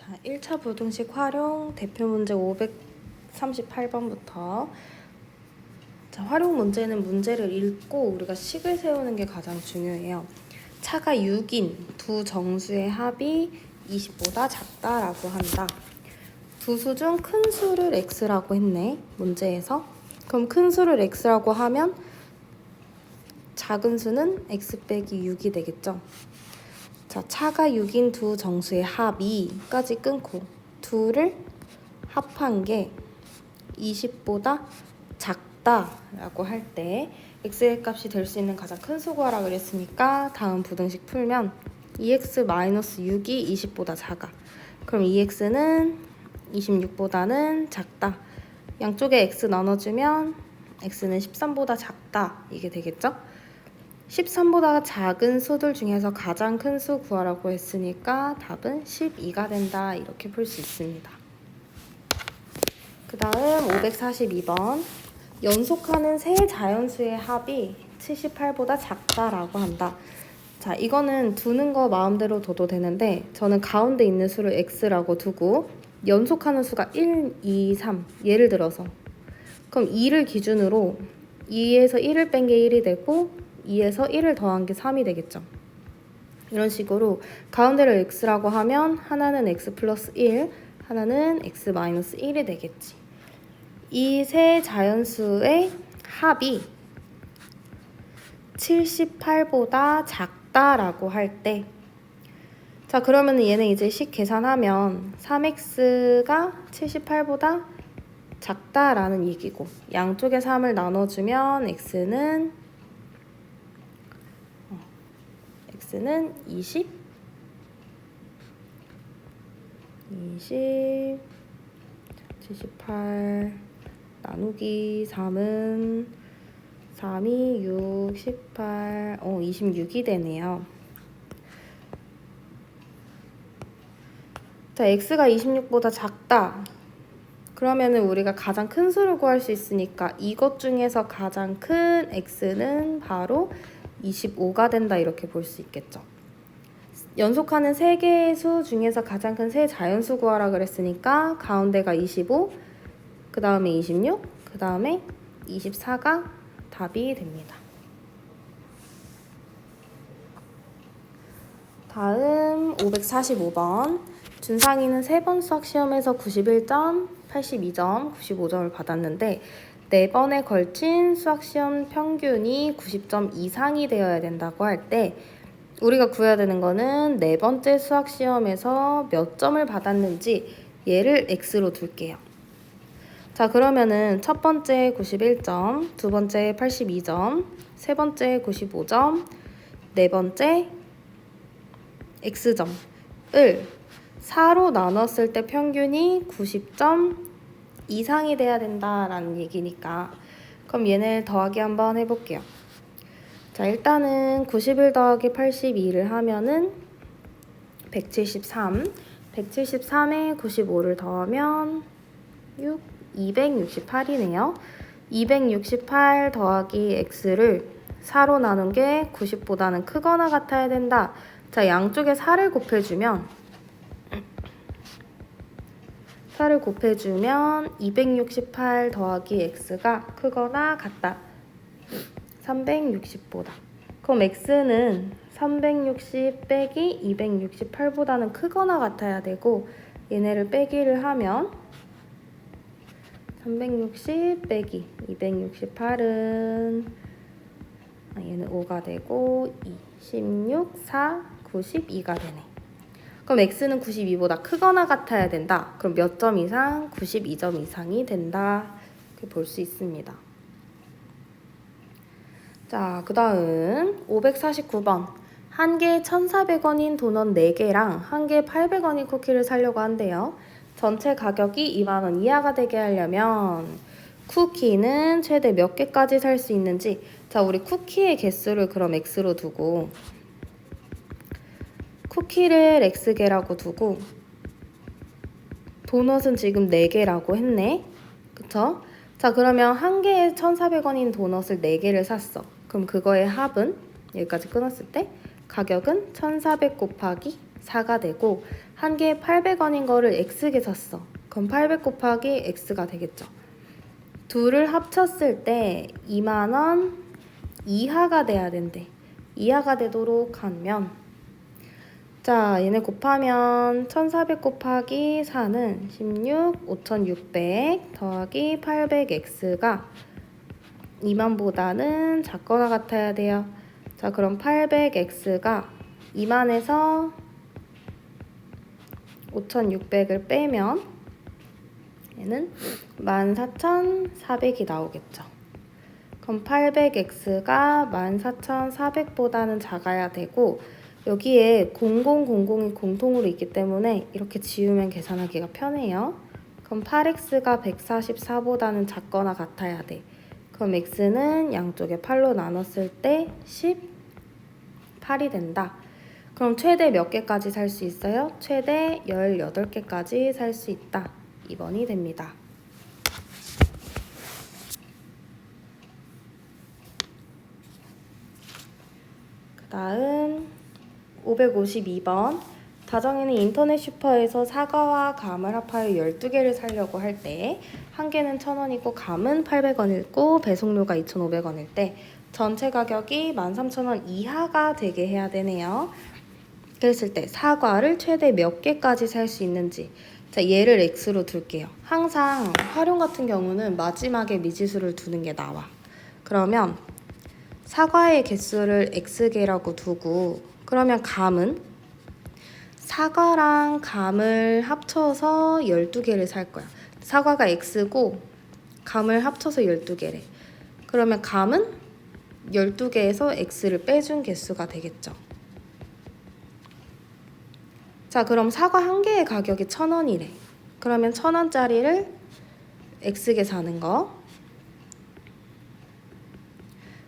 자, 1차 부등식 활용 대표 문제 538번부터. 자, 활용 문제는 문제를 읽고 우리가 식을 세우는 게 가장 중요해요. 차가 6인 두 정수의 합이 20보다 작다라고 한다. 두 수 중 큰 수를 x라고 했네, 문제에서. 그럼 큰 수를 x라고 하면 작은 수는 x 빼기 6이 되겠죠. 자, 차가 6인 두 정수의 합이까지 끊고 둘을 합한 게 20보다 작다라고 할 때 x의 값이 될 수 있는 가장 큰 수 구하라 그랬으니까 다음 부등식 풀면 2x-6이 20보다 작아. 그럼 2x는 26보다는 작다. 양쪽에 x 나눠주면 x는 13보다 작다. 이게 되겠죠? 13보다 작은 수들 중에서 가장 큰 수 구하라고 했으니까 답은 12가 된다. 이렇게 풀 수 있습니다. 그 다음 542번. 연속하는 세 자연수의 합이 78보다 작다라고 한다. 자, 이거는 두는 거 마음대로 둬도 되는데 저는 가운데 있는 수를 x라고 두고 연속하는 수가 1, 2, 3 예를 들어서 그럼 2를 기준으로 2에서 1을 뺀 게 1이 되고 2에서 1을 더한 게 3이 되겠죠. 이런 식으로 가운데를 x라고 하면 하나는 x 플러스 1, 하나는 x 마이너스 1이 되겠지. 이 세 자연수의 합이 78보다 작다라고 할 때, 자, 그러면 얘는 이제 식 계산하면 3x가 78보다 작다라는 얘기고, 양쪽에 3을 나눠주면 x는 20, 78 나누기 3은 3이 6, 18, 26이 되네요. 자, x가 26보다 작다. 그러면은 우리가 가장 큰 수를 구할 수 있으니까 이것 중에서 가장 큰 x는 바로 25가 된다. 이렇게 볼 수 있겠죠. 연속하는 세 개의 수 중에서 가장 큰 세 자연수 구하라 그랬으니까 가운데가 25, 그 다음에 26, 그 다음에 24가 답이 됩니다. 다음 545번. 준상이는 3번 수학 시험에서 91점, 82점, 95점을 받았는데 4번에 걸친 수학 시험 평균이 90점 이상이 되어야 된다고 할 때 우리가 구해야 되는 거는 4번째 수학 시험에서 몇 점을 받았는지 얘를 x로 둘게요. 자, 그러면은 첫 번째 91점, 두 번째 82점, 세 번째 95점, 네 번째 x점을 4로 나눴을 때 평균이 90점 이상이 돼야 된다라는 얘기니까 그럼 얘네 더하기 한번 해볼게요. 자, 일단은 91 더하기 82를 하면은 173, 173에 95를 더하면 6, 268이네요. 268 더하기 x를 4로 나눈 게 90보다는 크거나 같아야 된다. 자, 양쪽에 4를 곱해주면 268 더하기 x가 크거나 같다. 360보다. 그럼 x는 360 빼기 268보다는 크거나 같아야 되고 얘네를 빼기를 하면 360 빼기 268은 얘는 5가 되고 16, 4, 92가 되네. 그럼 x는 92보다 크거나 같아야 된다. 그럼 몇 점 이상? 92점 이상이 된다. 이렇게 볼 수 있습니다. 자, 그 다음 549번. 한 개에 1,400원인 도넛 4개랑 한 개에 800원인 쿠키를 사려고 한대요. 전체 가격이 2만원 이하가 되게 하려면 쿠키는 최대 몇 개까지 살 수 있는지. 자, 우리 쿠키의 개수를 그럼 x로 두고 쿠키를 x개라고 두고 도넛은 지금 4개라고 했네. 그쵸? 자, 그러면 한 개에 1,400원인 도넛을 4개를 샀어. 그럼 그거의 합은 여기까지 끊었을 때 가격은 1,400 곱하기 4가 되고 한 개에 800원인 거를 x게 샀어. 그럼 800 곱하기 x가 되겠죠. 둘을 합쳤을 때 2만원 이하가 돼야 된대. 이하가 되도록 하면 자, 얘네 곱하면 1400 곱하기 4는 16, 5600 더하기 800x가 2만보다는 작거나 같아야 돼요. 자, 그럼 800x가 2만에서 5600을 빼면 얘는 14400이 나오겠죠. 그럼 800x가 14400보다는 작아야 되고 여기에 0000이 공통으로 있기 때문에 이렇게 지우면 계산하기가 편해요. 그럼 8x가 144보다는 작거나 같아야 돼. 그럼 x는 양쪽에 8로 나눴을 때 18이 된다. 그럼 최대 몇 개까지 살 수 있어요? 최대 18개까지 살 수 있다. 2번이 됩니다. 그 다음 552번 다정이는 인터넷 슈퍼에서 사과와 감을 합하여 12개를 사려고 할 때 한 개는 1,000원이고 감은 800원이고 배송료가 2,500원일 때 전체 가격이 13,000원 이하가 되게 해야 되네요. 그랬을 때 사과를 최대 몇 개까지 살 수 있는지 자, 얘를 x로 둘게요. 항상 활용 같은 경우는 마지막에 미지수를 두는 게 나와. 그러면 사과의 개수를 x개라고 두고 그러면 감은 사과랑 감을 합쳐서 12개를 살 거야. 사과가 x고 감을 합쳐서 12개래. 그러면 감은 12개에서 x를 빼준 개수가 되겠죠. 자, 그럼 사과 한 개의 가격이 1,000원이래. 그러면 1,000원짜리를 x개 사는 거.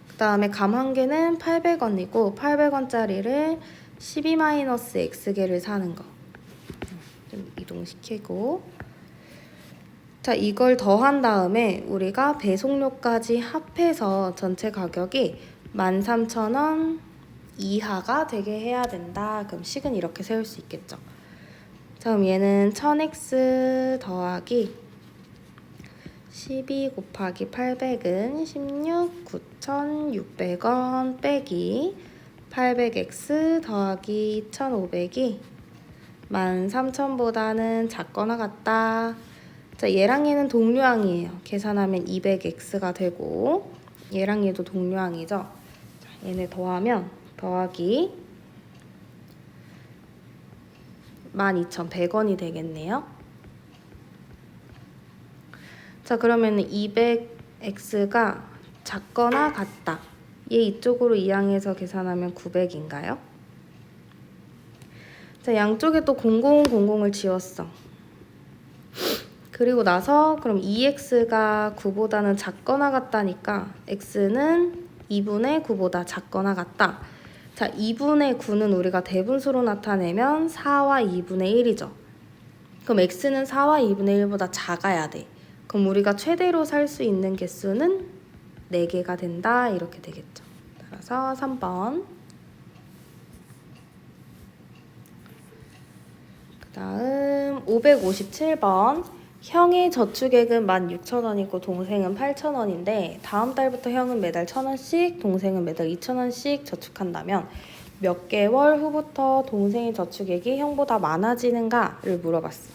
그 다음에 감 한 개는 800원이고 800원짜리를 12-x개를 사는 거. 좀 이동시키고 자, 이걸 더한 다음에 우리가 배송료까지 합해서 전체 가격이 13,000원 이하가 되게 해야 된다. 그럼 식은 이렇게 세울 수 있겠죠. 자, 그럼 얘는 1000x 더하기 12 곱하기 800은 16, 9,600원 빼기 800x 더하기 2,500이 13,000보다는 작거나 같다. 자, 얘랑 얘는 동류항이에요. 계산하면 200x가 되고 얘랑 얘도 동류항이죠. 자, 얘네 더하면 더하기 12,100원이 되겠네요. 자, 그러면 200x가 작거나 같다. 얘 이쪽으로 이항해서 계산하면 900인가요? 자, 양쪽에 또 0000을 지웠어. 그리고 나서 그럼 2x가 9보다는 작거나 같다니까 x는 2분의 9보다 작거나 같다. 자, 2분의 9는 우리가 대분수로 나타내면 4와 2분의 1이죠. 그럼 x는 4와 2분의 1보다 작아야 돼. 그럼 우리가 최대로 살 수 있는 개수는 4개가 된다. 이렇게 되겠죠. 따라서 3번. 그 다음 557번. 형의 저축액은 16,000원이고 동생은 8,000원인데 다음 달부터 형은 매달 1,000원씩 동생은 매달 2,000원씩 저축한다면 몇 개월 후부터 동생의 저축액이 형보다 많아지는가를 물어봤어.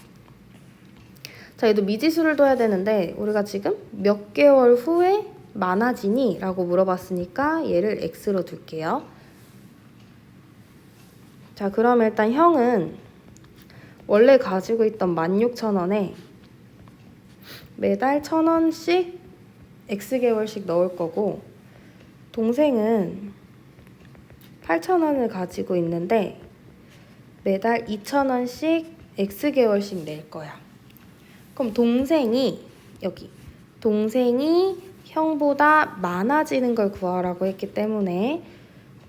자, 얘도 미지수를 둬야 되는데 우리가 지금 몇 개월 후에 많아지니? 라고 물어봤으니까 얘를 x로 둘게요. 자, 그럼 일단 형은 원래 가지고 있던 16,000원에 매달 1,000원씩 x개월씩 넣을 거고 동생은 8,000원을 가지고 있는데 매달 2,000원씩 x개월씩 낼 거야. 그럼 동생이 여기 동생이 형보다 많아지는 걸 구하라고 했기 때문에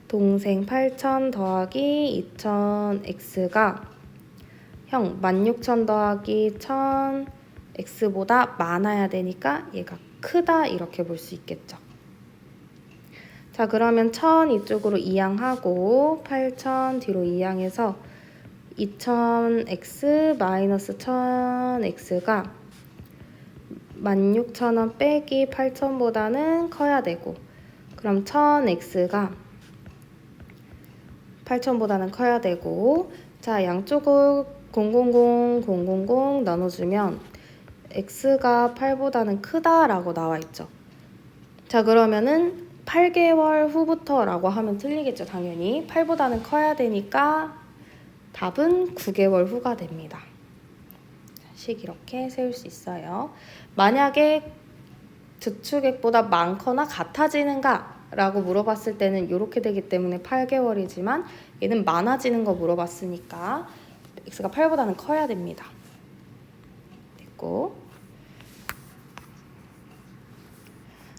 동생 8,000 더하기 2,000x가 형 16,000 더하기 1,000 x보다 많아야 되니까 얘가 크다 이렇게 볼 수 있겠죠. 자, 그러면 1,000 이쪽으로 이항하고 8,000 뒤로 이항해서 2000x 마이너스 1000x가 16,000원 빼기 8,000보다는 커야 되고, 그럼 1000x가 8,000보다는 커야 되고, 자, 양쪽을 000 나눠주면 x가 8보다는 크다라고 나와 있죠. 자, 그러면은 8개월 후부터라고 하면 틀리겠죠, 당연히. 8보다는 커야 되니까 답은 9개월 후가 됩니다. 식 이렇게 세울 수 있어요. 만약에 저축액보다 많거나 같아지는가? 라고 물어봤을 때는 이렇게 되기 때문에 8개월이지만 얘는 많아지는 거 물어봤으니까 x가 8보다는 커야 됩니다. 됐고,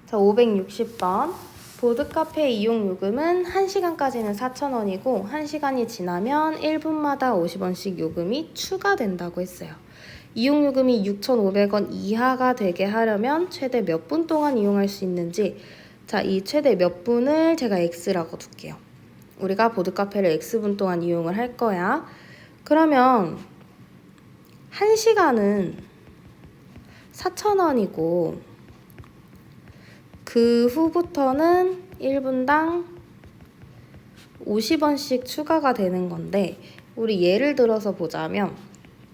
자, 560번. 보드카페 이용 요금은 1시간까지는 4,000원이고 1시간이 지나면 1분마다 50원씩 요금이 추가된다고 했어요. 이용 요금이 6,500원 이하가 되게 하려면 최대 몇 분 동안 이용할 수 있는지, 자, 이 최대 몇 분을 제가 x라고 둘게요. 우리가 보드카페를 x분 동안 이용을 할 거야. 그러면 1시간은 4,000원이고 그 후부터는 1분당 50원씩 추가가 되는 건데, 우리 예를 들어서 보자면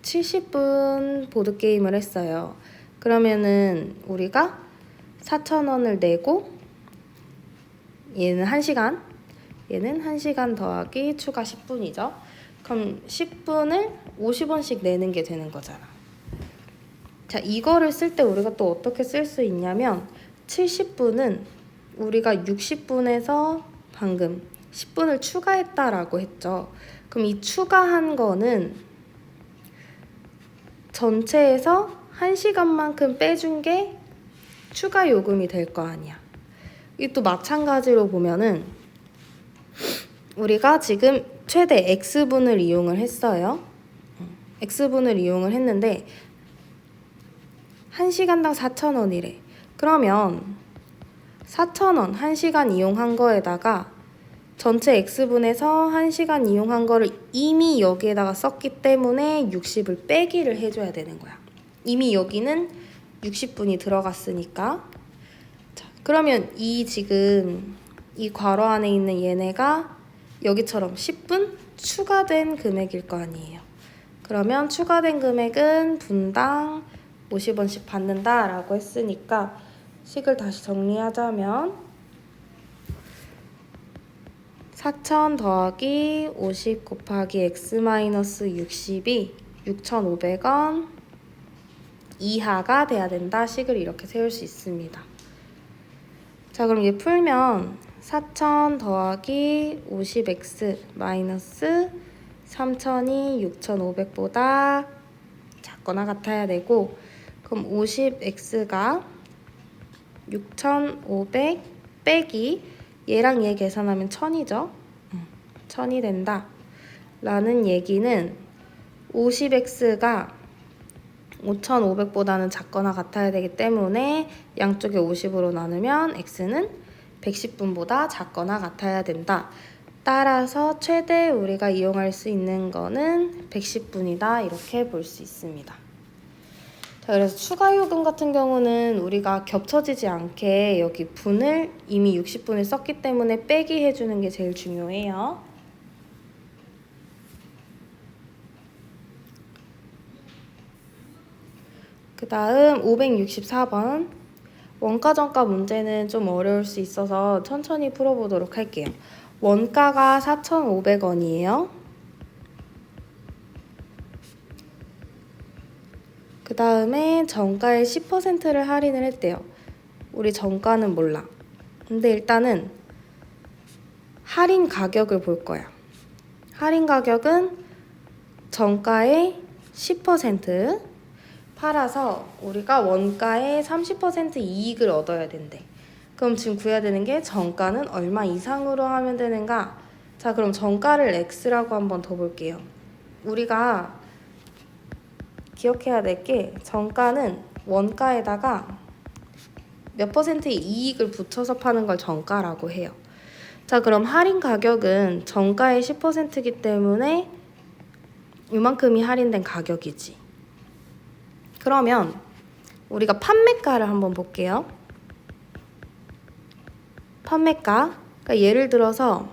70분 보드게임을 했어요. 그러면은 우리가 4,000원을 내고 얘는 1시간, 얘는 1시간 더하기 추가 10분이죠. 그럼 10분을 50원씩 내는 게 되는 거잖아. 자, 이거를 쓸 때 우리가 또 어떻게 쓸 수 있냐면 70분은 우리가 60분에서 방금 10분을 추가했다라고 했죠. 그럼 이 추가한 거는 전체에서 1시간만큼 빼준 게 추가 요금이 될 거 아니야. 이 또 마찬가지로 보면은 우리가 지금 최대 x분을 이용을 했어요. x분을 이용을 했는데 1시간당 4,000원이래. 그러면 4,000원 1시간 이용한 거에다가 전체 x분에서 1시간 이용한 거를 이미 여기에다가 썼기 때문에 60을 빼기를 해줘야 되는 거야. 이미 여기는 60분이 들어갔으니까. 자, 그러면 지금 이 괄호 안에 있는 얘네가 여기처럼 10분 추가된 금액일 거 아니에요. 그러면 추가된 금액은 분당 50원씩 받는다라고 했으니까 식을 다시 정리하자면 4,000 더하기 50 곱하기 x-60이 6,500원 이하가 돼야 된다. 식을 이렇게 세울 수 있습니다. 자, 그럼 얘 풀면 4,000 더하기 50x 마이너스 3,000이 6,500보다 작거나 같아야 되고, 그럼 50x가 6,500 빼기 얘랑 얘 계산하면 1,000이죠. 1,000이 된다 라는 얘기는 50x가 5,500보다는 작거나 같아야 되기 때문에 양쪽에 50으로 나누면 x는 110분보다 작거나 같아야 된다. 따라서 최대 우리가 이용할 수 있는 거는 110분이다. 이렇게 볼 수 있습니다. 자, 그래서 추가 요금 같은 경우는 우리가 겹쳐지지 않게 여기 분을 이미 60분을 썼기 때문에 빼기 해주는 게 제일 중요해요. 그 다음 564번. 원가-정가 문제는 좀 어려울 수 있어서 천천히 풀어보도록 할게요. 원가가 4,500원이에요. 그 다음에 정가의 10%를 할인을 했대요. 우리 정가는 몰라. 근데 일단은 할인 가격을 볼 거야. 할인 가격은 정가의 10% 팔아서 우리가 원가의 30% 이익을 얻어야 된대. 그럼 지금 구해야 되는 게 정가는 얼마 이상으로 하면 되는가? 자, 그럼 정가를 x라고 한번 더 볼게요. 우리가 기억해야 될 게 정가는 원가에다가 몇 퍼센트의 이익을 붙여서 파는 걸 정가라고 해요. 자, 그럼 할인 가격은 정가의 10%이기 때문에 이만큼이 할인된 가격이지. 그러면 우리가 판매가를 한번 볼게요. 판매가. 그러니까 예를 들어서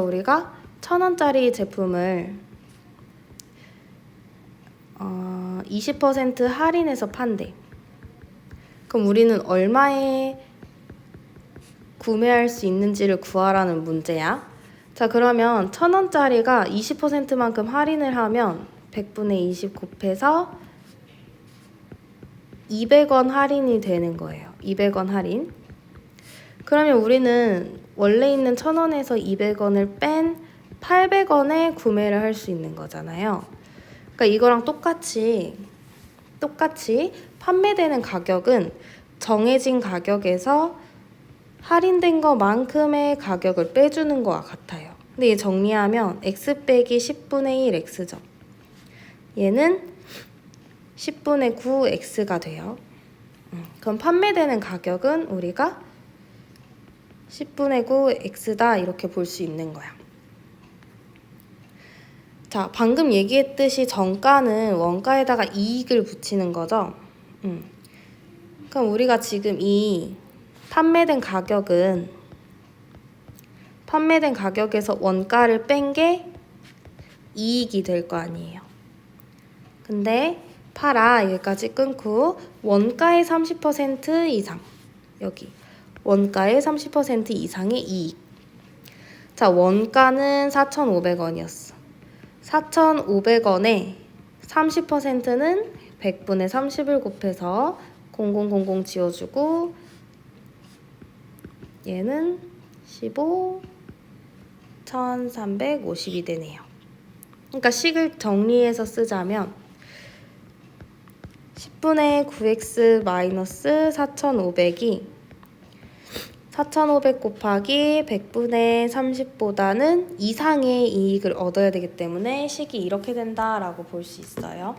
우리가 1,000원짜리 제품을 20% 할인해서 판대. 그럼 우리는 얼마에 구매할 수 있는지를 구하라는 문제야. 자, 그러면 1,000원짜리가 20%만큼 할인을 하면 100분의 20 곱해서 200원 할인이 되는 거예요. 200원 할인. 그러면 우리는 원래 있는 1,000원에서 200원을 뺀 800원에 구매를 할 수 있는 거잖아요. 그러니까 이거랑 똑같이 판매되는 가격은 정해진 가격에서 할인된 것만큼의 가격을 빼주는 것과 같아요. 근데 얘 정리하면 x 빼기 10분의 1 x죠. 얘는 10분의 9 x가 돼요. 그럼 판매되는 가격은 우리가 10분의 9 x다 이렇게 볼 수 있는 거야. 자, 방금 얘기했듯이 정가는 원가에다가 이익을 붙이는 거죠. 그럼 우리가 지금 이 판매된 가격에서 원가를 뺀 게 이익이 될 거 아니에요. 근데 팔아 여기까지 끊고 원가의 30% 이상, 여기 원가의 30% 이상의 이익. 자, 원가는 4,500원이었어. 4,500원에 30%는 100분의 30을 곱해서 0000 지워주고 얘는 15, 1,350이 되네요. 그러니까 식을 정리해서 쓰자면 10분의 9x 마이너스 4,500이 4,500 곱하기 100분의 30보다는 이상의 이익을 얻어야 되기 때문에 식이 이렇게 된다라고 볼 수 있어요.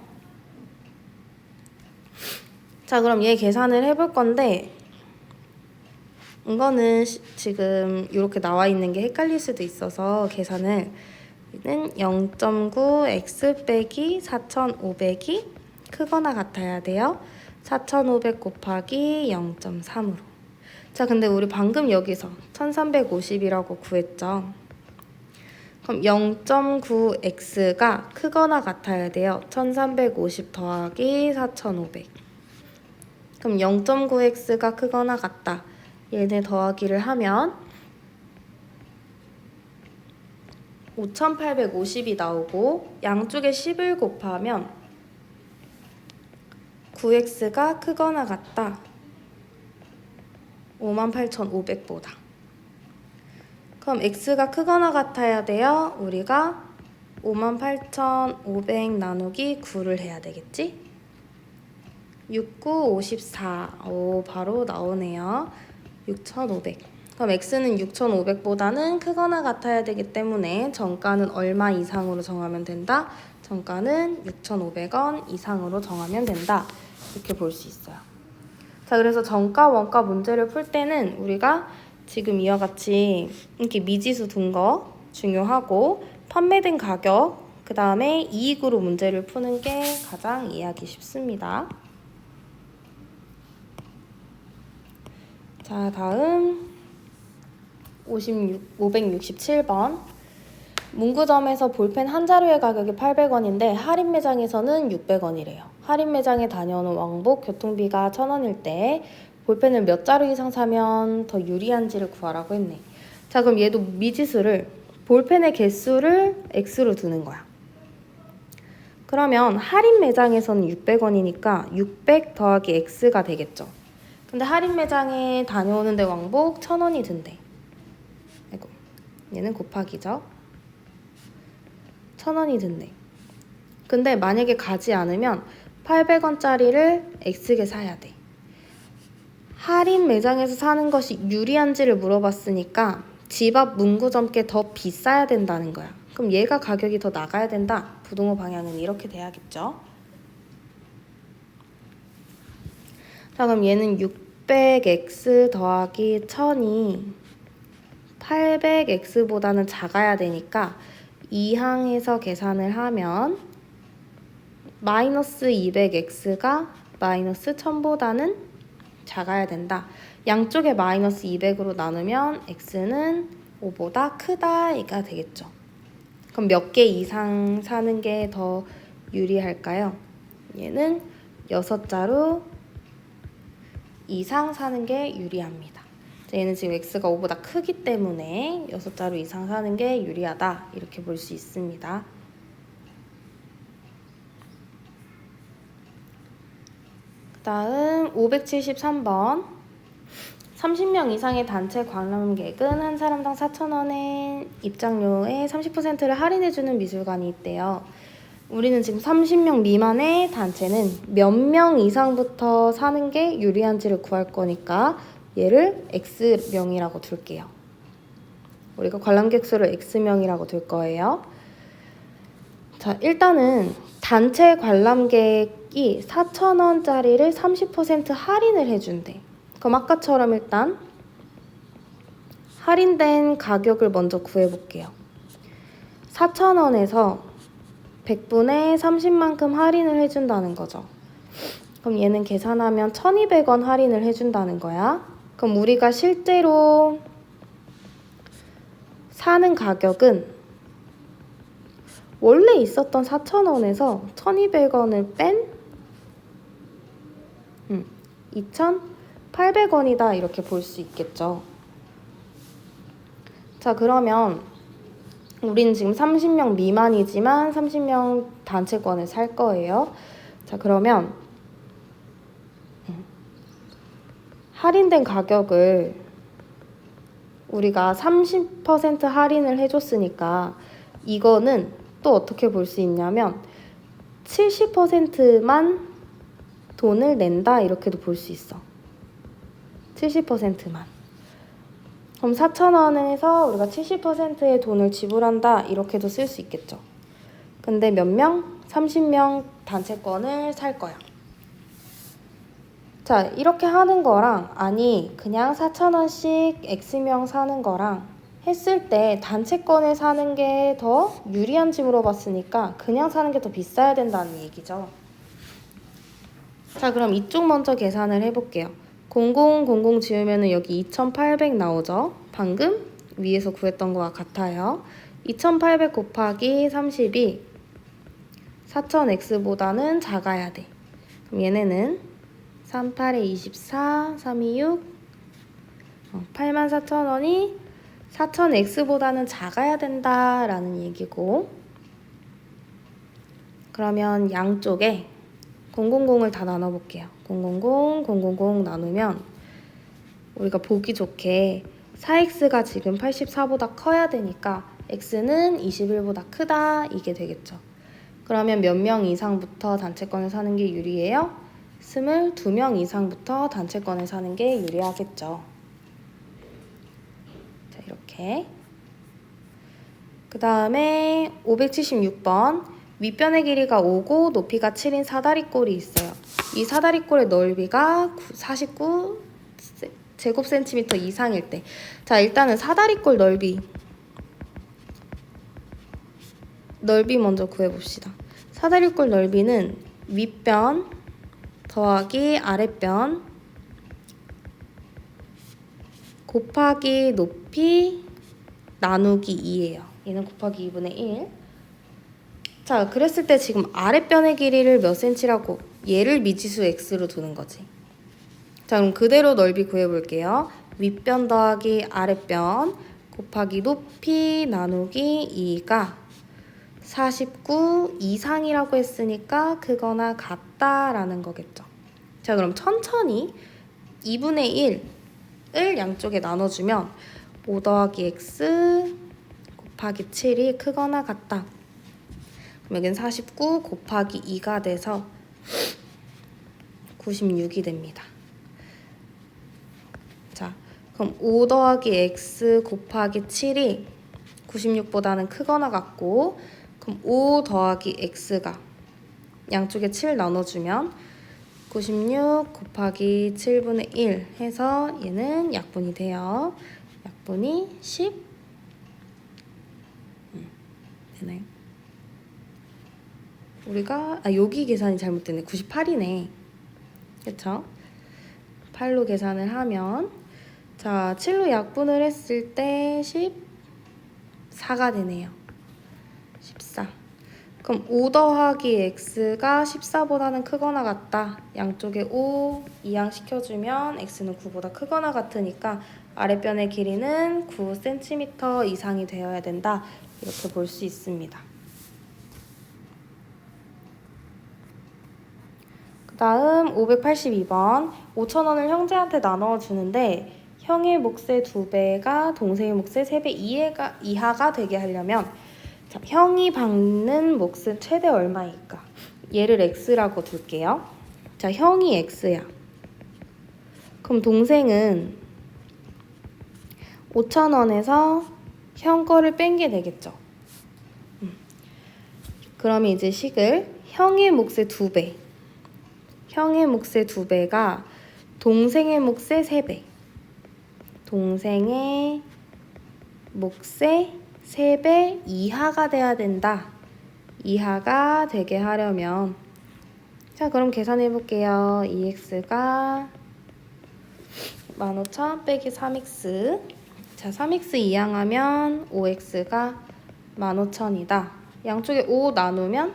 자, 그럼 얘 계산을 해볼 건데 이거는 지금 이렇게 나와 있는 게 헷갈릴 수도 있어서 계산을 0.9 x 빼기 4,500이 크거나 같아야 돼요. 4,500 곱하기 0.3으로. 자, 근데 우리 방금 여기서 1,350이라고 구했죠. 그럼 0.9x가 크거나 같아야 돼요. 1,350 더하기 4,500. 그럼 0.9x가 크거나 같다. 얘네 더하기를 하면 5,850이 나오고 양쪽에 10을 곱하면 9x가 크거나 같다. 58,500보다. 그럼 x가 크거나 같아야 돼요. 우리가 58,500 나누기 9를 해야 되겠지? 6, 9, 54. 오, 바로 나오네요. 6,500. 그럼 x는 6,500보다는 크거나 같아야 되기 때문에 정가는 얼마 이상으로 정하면 된다? 정가는 6,500원 이상으로 정하면 된다. 이렇게 볼 수 있어요. 자, 그래서 정가, 원가 문제를 풀 때는 우리가 지금 이와 같이 이렇게 미지수 둔 거 중요하고 판매된 가격, 그 다음에 이익으로 문제를 푸는 게 가장 이해하기 쉽습니다. 자, 다음 567번. 문구점에서 볼펜 한 자루의 가격이 800원인데 할인 매장에서는 600원이래요. 할인 매장에 다녀오는 왕복 교통비가 1,000원일 때 볼펜을 몇 자루 이상 사면 더 유리한지를 구하라고 했네. 자, 그럼 얘도 미지수를 볼펜의 개수를 x로 두는 거야. 그러면 할인 매장에서는 600원이니까 600 더하기 x가 되겠죠. 근데 할인 매장에 다녀오는데 왕복 1,000원이 든대. 아이고, 얘는 곱하기죠. 1,000원이 든대. 근데 만약에 가지 않으면 800원짜리를 x게 사야 돼. 할인 매장에서 사는 것이 유리한지를 물어봤으니까 집 앞 문구점께 더 비싸야 된다는 거야. 그럼 얘가 가격이 더 나가야 된다. 부동호 방향은 이렇게 돼야겠죠. 자, 그럼 얘는 600x 더하기 1000이 800x보다는 작아야 되니까 2항에서 계산을 하면 마이너스 200x가 마이너스 1000보다는 작아야 된다. 양쪽에 마이너스 200으로 나누면 x는 5보다 크다가 되겠죠. 그럼 몇 개 이상 사는 게 더 유리할까요? 얘는 6자루 이상 사는 게 유리합니다. 얘는 지금 x가 5보다 크기 때문에 6자루 이상 사는 게 유리하다. 이렇게 볼 수 있습니다. 그 다음 573번 30명 이상의 단체 관람객은 한 사람당 4,000원의 입장료의 30%를 할인해주는 미술관이 있대요. 우리는 지금 30명 미만의 단체는 몇 명 이상부터 사는 게 유리한지를 구할 거니까 얘를 X명이라고 둘게요. 우리가 관람객 수를 X명이라고 둘 거예요. 자, 일단은 단체 관람객이 4,000원짜리를 30% 할인을 해준대. 그럼 아까처럼 일단 할인된 가격을 먼저 구해볼게요. 4,000원에서 100분의 30만큼 할인을 해준다는 거죠. 그럼 얘는 계산하면 1,200원 할인을 해준다는 거야. 그럼 우리가 실제로 사는 가격은 원래 있었던 4,000원에서 1,200원을 뺀 2,800원이다 이렇게 볼 수 있겠죠. 자, 그러면 우리는 지금 30명 미만이지만 30명 단체권을 살 거예요. 자, 그러면 할인된 가격을 우리가 30% 할인을 해줬으니까 이거는 또 어떻게 볼 수 있냐면 70%만 돈을 낸다 이렇게도 볼 수 있어. 70%만. 그럼 4,000원에서 우리가 70%의 돈을 지불한다 이렇게도 쓸 수 있겠죠. 근데 몇 명? 30명 단체권을 살 거야. 자, 이렇게 하는 거랑 아니 그냥 4,000원씩 X명 사는 거랑 했을 때 단체권을 사는 게 더 유리한지 물어봤으니까 그냥 사는 게 더 비싸야 된다는 얘기죠. 자, 그럼 이쪽 먼저 계산을 해볼게요. 0000 지우면은 여기 2,800 나오죠? 방금 위에서 구했던 거와 같아요. 2,800 곱하기 30이 4,000x보다는 작아야 돼. 그럼 얘네는 38에 24, 326 84,000원이 4,000x보다는 작아야 된다라는 얘기고, 그러면 양쪽에 000을 다 나눠볼게요. 000 나누면 우리가 보기 좋게 4x가 지금 84보다 커야 되니까 x는 21보다 크다 이게 되겠죠. 그러면 몇 명 이상부터 단체권을 사는 게 유리해요? 22명 이상부터 단체권을 사는 게 유리하겠죠. 자, 이렇게. 그 다음에 576번 윗변의 길이가 5고 높이가 7인 사다리꼴이 있어요. 이 사다리꼴의 넓이가 49 제곱센티미터 이상일 때, 자, 일단은 사다리꼴 넓이 먼저 구해봅시다. 사다리꼴 넓이는 윗변 더하기 아랫변 곱하기 높이 나누기 2예요. 얘는 곱하기 2분의 1. 자, 그랬을 때 지금 아랫변의 길이를 몇 cm라고? 얘를 미지수 x로 두는 거지. 자, 그럼 그대로 넓이 구해볼게요. 윗변 더하기 아랫변 곱하기 높이 나누기 2가 49 이상이라고 했으니까 크거나 같다라는 거겠죠. 자, 그럼 천천히 2분의 1을 양쪽에 나눠주면 5 더하기 x 곱하기 7이 크거나 같다. 그럼 여긴 49 곱하기 2가 돼서 96이 됩니다. 자, 그럼 5 더하기 x 곱하기 7이 96보다는 크거나 같고, 그럼 5 더하기 x가 양쪽에 7 나눠주면 96 곱하기 7분의 1 해서 얘는 약분이 돼요. 분이 10 되나요? 우리가 여기 계산이 잘못됐네. 98이네. 그쵸? 8로 계산을 하면 자 7로 약분을 했을 때 14가 되네요. 14. 그럼 5 더하기 x가 14보다는 크거나 같다. 양쪽에 5 이항시켜주면 x는 9보다 크거나 같으니까 아랫변의 길이는 9cm 이상이 되어야 된다. 이렇게 볼 수 있습니다. 그 다음 582번 5,000원을 형제한테 나눠 주는데 형의 몫의 2배가 동생의 몫의 3배 이하가 되게 하려면 자, 형이 받는 몫은 최대 얼마일까? 얘를 x라고 둘게요. 자, 형이 x야. 그럼 동생은 5,000원에서 형 거를 뺀 게 되겠죠. 그러면 이제 식을 형의 몫의 2배. 형의 몫의 2배가 동생의 몫의 3배. 동생의 몫의 3배 이하가 돼야 된다. 이하가 되게 하려면 자 그럼 계산해 볼게요. 2x가 15,000 빼기 3x 자 3x 이항하면 5x가 15,000이다. 양쪽에 5 나누면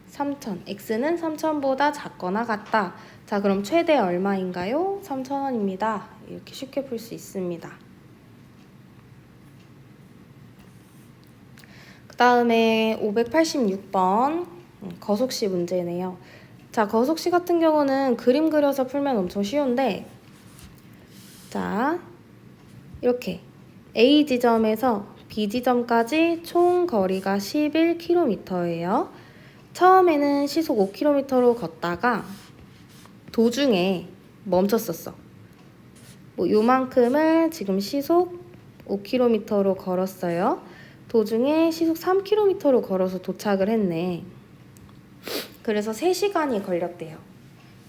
3,000 x는 3,000보다 작거나 같다. 자 그럼 최대 얼마인가요? 3,000원입니다. 이렇게 쉽게 풀 수 있습니다. 그 다음에 586번 거속시 문제네요. 자, 거속시 같은 경우는 그림 그려서 풀면 엄청 쉬운데 자, 이렇게 A 지점에서 B 지점까지 총 거리가 11km예요. 처음에는 시속 5km로 걷다가 도중에 멈췄었어. 뭐 요만큼을 지금 시속 5km로 걸었어요. 도중에 시속 3km로 걸어서 도착을 했네. 그래서 3시간이 걸렸대요.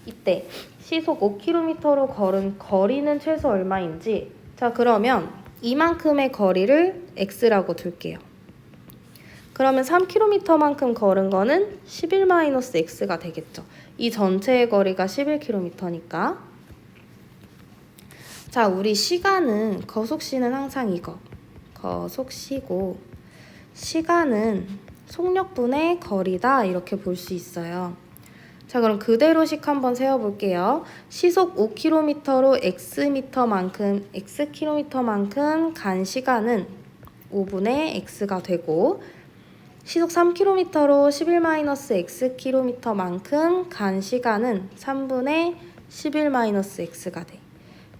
이때 시속 5km로 걸은 거리는 최소 얼마인지 자 그러면 이만큼의 거리를 x라고 둘게요. 그러면 3km만큼 걸은 거는 11-x가 되겠죠. 이 전체의 거리가 11km니까 자 우리 시간은 거속시는 항상 이거 거속시고 시간은 속력분의 거리다 이렇게 볼 수 있어요. 자 그럼 그대로식 한번 세워볼게요. 시속 5km로 xkm만큼 간 시간은 5분의 x가 되고 시속 3km로 11-xkm만큼 간 시간은 3분의 11-x가 돼.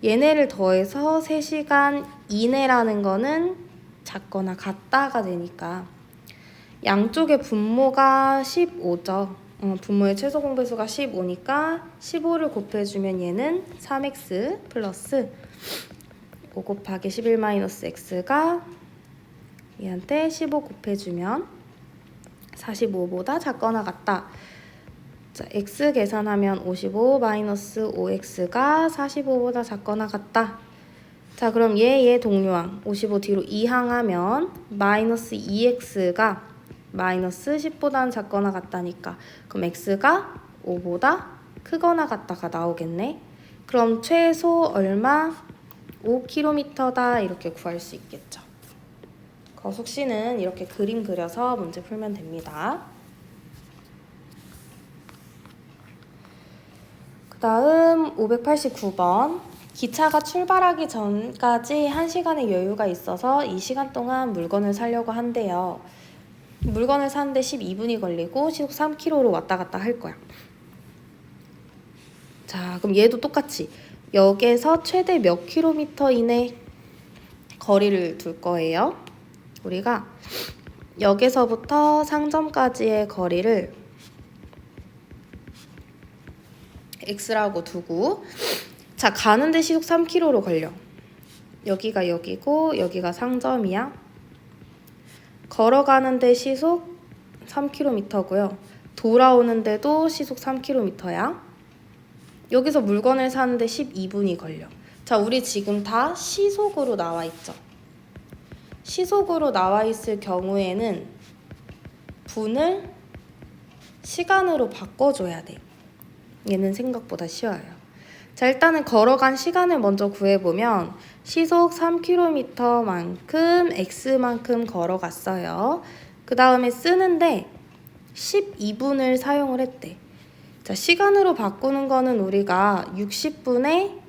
얘네를 더해서 3시간 이내라는 거는 작거나 같다가 되니까 양쪽의 분모가 15죠. 분모의 최소 공배수가 15니까 15를 곱해주면 얘는 3x 플러스 5 곱하기 11-x가 얘한테 15 곱해주면 45보다 작거나 같다. 자, x 계산하면 55-5x가 45보다 작거나 같다. 자 그럼 얘 동류항 55 뒤로 이항하면 마이너스 2x가 마이너스 10보다는 작거나 같다니까 그럼 x가 5보다 크거나 같다가 나오겠네. 그럼 최소 얼마? 5km다 이렇게 구할 수 있겠죠. 거속시는 이렇게 그림 그려서 문제 풀면 됩니다. 그 다음 589번 기차가 출발하기 전까지 1시간의 여유가 있어서 이 시간 동안 물건을 사려고 한대요. 물건을 사는데 12분이 걸리고 시속 3km로 왔다 갔다 할 거야. 자, 그럼 얘도 똑같이 역에서 최대 몇 킬로미터 이내 거리를 둘 거예요. 우리가 역에서부터 상점까지의 거리를 x라고 두고 자, 가는데 시속 3km로 걸려. 여기가 여기고 여기가 상점이야. 걸어가는데 시속 3km고요. 돌아오는데도 시속 3km야. 여기서 물건을 사는데 12분이 걸려. 자, 우리 지금 다 시속으로 나와 있죠. 시속으로 나와 있을 경우에는 분을 시간으로 바꿔줘야 돼. 얘는 생각보다 쉬워요. 자, 일단은 걸어간 시간을 먼저 구해보면 시속 3km만큼 x만큼 걸어갔어요. 그 다음에 쓰는데 12분을 사용을 했대. 자, 시간으로 바꾸는 거는 우리가 60분에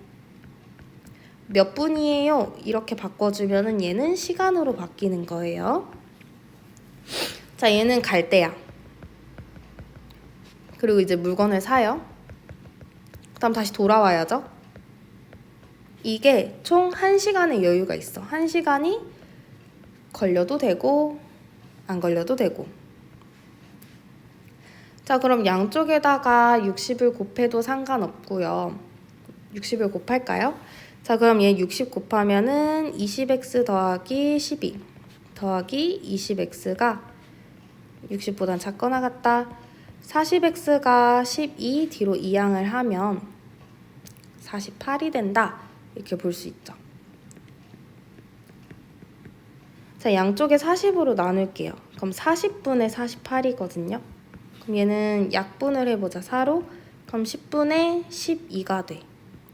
몇 분이에요? 이렇게 바꿔주면은 얘는 시간으로 바뀌는 거예요. 자, 얘는 갈 때야. 그리고 이제 물건을 사요. 그 다음 다시 돌아와야죠. 이게 총 1시간의 여유가 있어. 1시간이 걸려도 되고 안 걸려도 되고. 자, 그럼 양쪽에다가 60을 곱해도 상관없고요. 60을 곱할까요? 자, 그럼 얘 60 곱하면은 20x 더하기 12 더하기 20x가 60보단 작거나 같다. 40x가 12 뒤로 이항을 하면 48이 된다. 이렇게 볼 수 있죠. 자, 양쪽에 40으로 나눌게요. 그럼 40분의 48이거든요. 그럼 얘는 약분을 해보자. 4로. 그럼 10분의 12가 돼.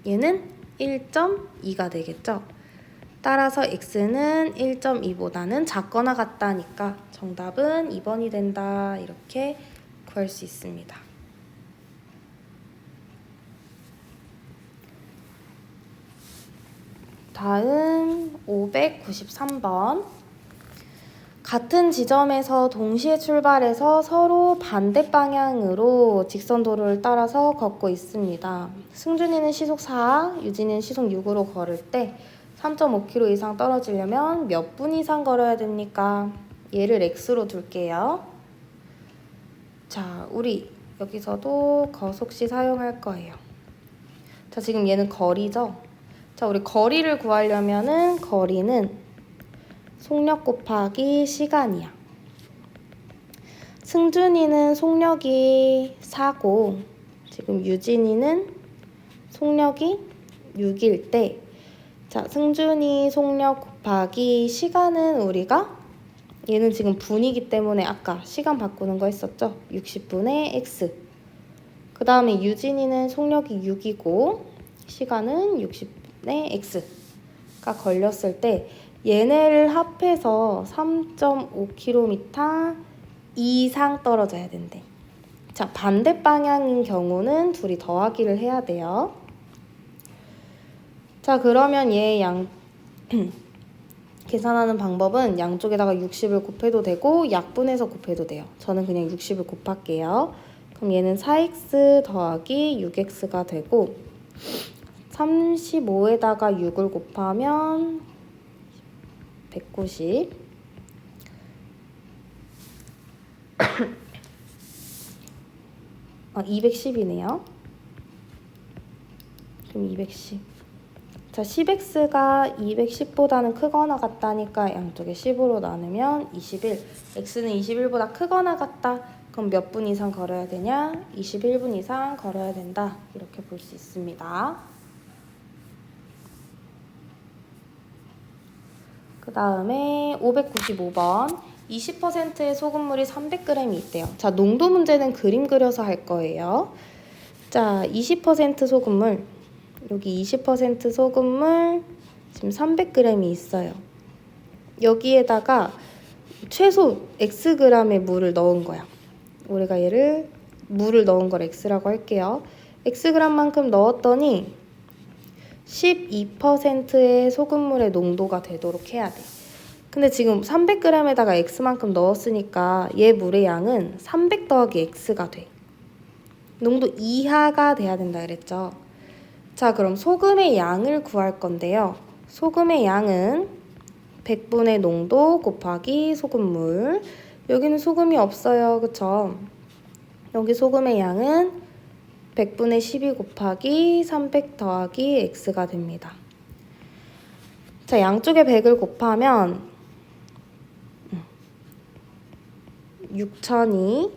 얘는 1.2가 되겠죠. 따라서 x는 1.2보다는 작거나 같다니까 정답은 2번이 된다. 이렇게 구할 수 있습니다. 다음 593번. 같은 지점에서 동시에 출발해서 서로 반대 방향으로 직선도로를 따라서 걷고 있습니다. 승준이는 시속 4, 유진이는 시속 6으로 걸을 때 3.5km 이상 떨어지려면 몇 분 이상 걸어야 됩니까? 얘를 x로 둘게요. 자, 우리 여기서도 거속시 사용할 거예요. 자, 지금 얘는 거리죠? 자, 우리 거리를 구하려면은 거리는 속력 곱하기 시간이야. 승준이는 속력이 4고 지금 유진이는 속력이 6일 때, 자, 승준이 속력 곱하기 시간은 우리가 얘는 지금 분이기 때문에 아까 시간 바꾸는 거 했었죠? 60분의 x. 그 다음에 유진이는 속력이 6이고 시간은 60분의 x가 걸렸을 때 얘네를 합해서 3.5km 이상 떨어져야 된대. 자, 반대 방향인 경우는 둘이 더하기를 해야 돼요. 자, 그러면 얘 계산하는 방법은 양쪽에다가 60을 곱해도 되고 약분해서 곱해도 돼요. 저는 그냥 60을 곱할게요. 그럼 얘는 4x 더하기 6x가 되고 35에다가 6을 곱하면 190 210이네요. 그럼 210. 자, 10x가 210보다는 크거나 같다니까 양쪽에 10으로 나누면 21. x는 21보다 크거나 같다. 그럼 몇 분 이상 걸어야 되냐? 21분 이상 걸어야 된다. 이렇게 볼 수 있습니다. 그 다음에 595번. 20%의 소금물이 300g이 있대요. 자, 농도 문제는 그림 그려서 할 거예요. 자, 20% 소금물. 여기 20% 소금물 지금 300g이 있어요. 여기에다가 최소 xg의 물을 넣은 거야. 우리가 얘를 물을 넣은 걸 x라고 할게요. xg만큼 넣었더니 12%의 소금물의 농도가 되도록 해야 돼. 근데 지금 300g에다가 x만큼 넣었으니까 얘 물의 양은 300 더하기 x가 돼. 농도 이하가 돼야 된다 그랬죠. 자, 그럼 소금의 양을 구할 건데요. 소금의 양은 100분의 농도 곱하기 소금물. 여기는 소금이 없어요. 그쵸? 여기 소금의 양은 100분의 12 곱하기 300 더하기 x가 됩니다. 자, 양쪽에 100을 곱하면 6000이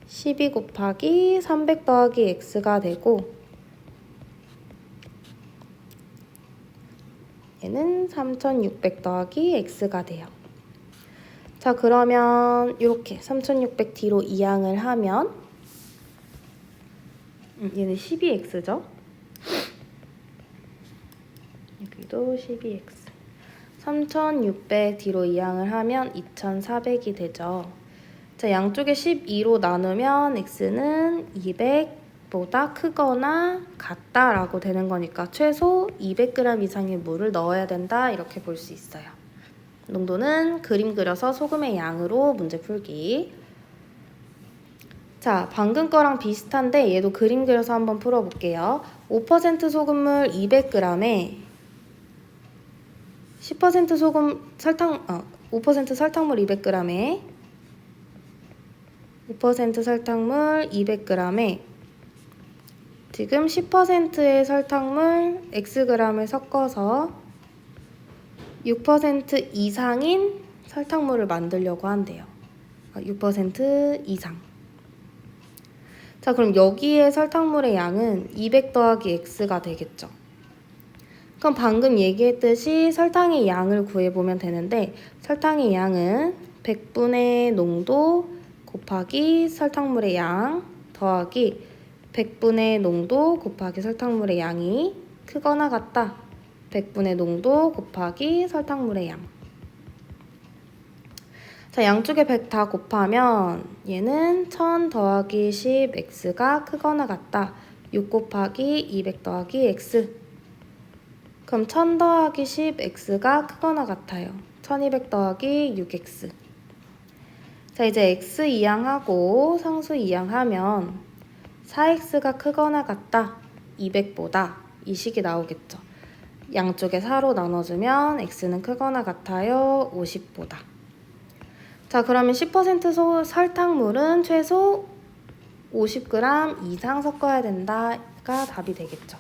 12 곱하기 300 더하기 x가 되고 3600 더하기 x가 돼요. 자, 그러면 이렇게 3600 뒤로 이항을 하면 얘는 12x죠? 여기도 12x. 3600 뒤로 이항을 하면 2400이 되죠. 자, 양쪽에 12로 나누면 x는 200보다 크거나 같다라고 되는 거니까 최소 200g 이상의 물을 넣어야 된다 이렇게 볼 수 있어요. 농도는 그림 그려서 소금의 양으로 문제 풀기. 자, 방금 거랑 비슷한데 얘도 그림 그려서 한번 풀어볼게요. 5% 소금물 200g에 10% 소금 설탕 5% 설탕물 200g에 5% 설탕물 200g에 지금 10%의 설탕물 xg을 섞어서 6% 이상인 설탕물을 만들려고 한대요. 6% 이상. 자, 그럼 여기에 설탕물의 양은 200 더하기 x가 되겠죠. 그럼 방금 얘기했듯이 설탕의 양을 구해보면 되는데 설탕의 양은 100분의 농도 곱하기 설탕물의 양 더하기 100분의 농도 곱하기 설탕물의 양이 크거나 같다. 100분의 농도 곱하기 설탕물의 양. 자, 양쪽에 100 다 곱하면 얘는 1000 더하기 10x가 크거나 같다. 6 곱하기 200 더하기 x. 그럼 1000 더하기 10x가 크거나 같아요. 1200 더하기 6x. 자, 이제 x 이항하고 상수 이항하면 4x가 크거나 같다. 200보다 이 식이 나오겠죠. 양쪽에 4로 나눠주면 x는 크거나 같아요. 50보다. 자, 그러면 10% 설탕물은 최소 50g 이상 섞어야 된다가 답이 되겠죠.